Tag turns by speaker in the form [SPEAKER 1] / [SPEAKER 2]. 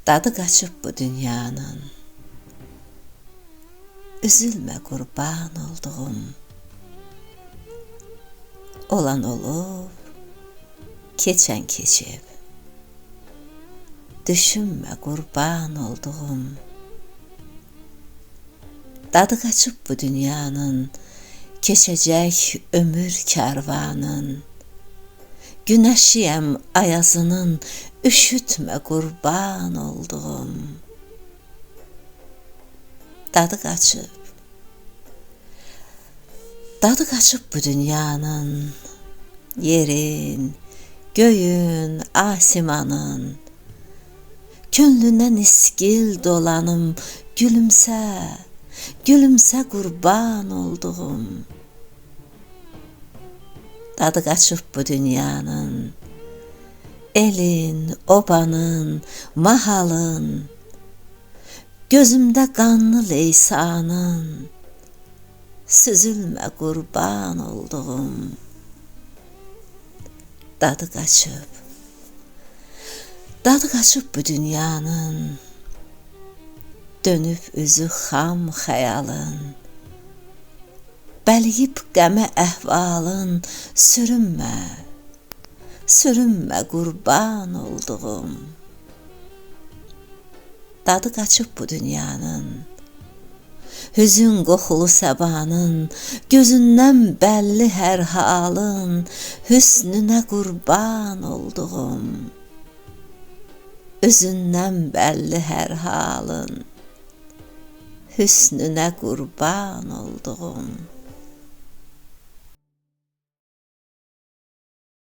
[SPEAKER 1] Dadı qaçıb bu dünyanın. Üzülmə qurban olduğum. Olan olub, keçən keçib. Düşünmə qurban olduğum. Dadı qaçıb bu dünyanın. Keçəcək ömür kərvanın. Günəşiyəm ayazının, üşütmə qurban olduğum. Dadı qaçıb. Dadı qaçıb bu dünyanın. Yerin, göyün, asimanın. Könlünə nisgil dolanım, gülümsə, gülümsə qurban olduğum. Dadı qaçıb bu dünyanın. Elin, obanın, mahalın. Gözümdə qanlı leysanın. Süzülmə qurban olduğum. Dadı qaçıb. Dadı qaçıb bu dünyanın. Dönüb üzü xam xəyalın. Bəliyib qəmə əhvalın. Sürünmə, sürünmə qurban olduğum. Dadı qaçıb bu dünyanın. Hüzün qoxulu səbanın. Gözündən bəlli hər halın. Hüsnünə qurban olduğum. Üzündən bəlli hər halın. Hüsnünə qurban olduğum.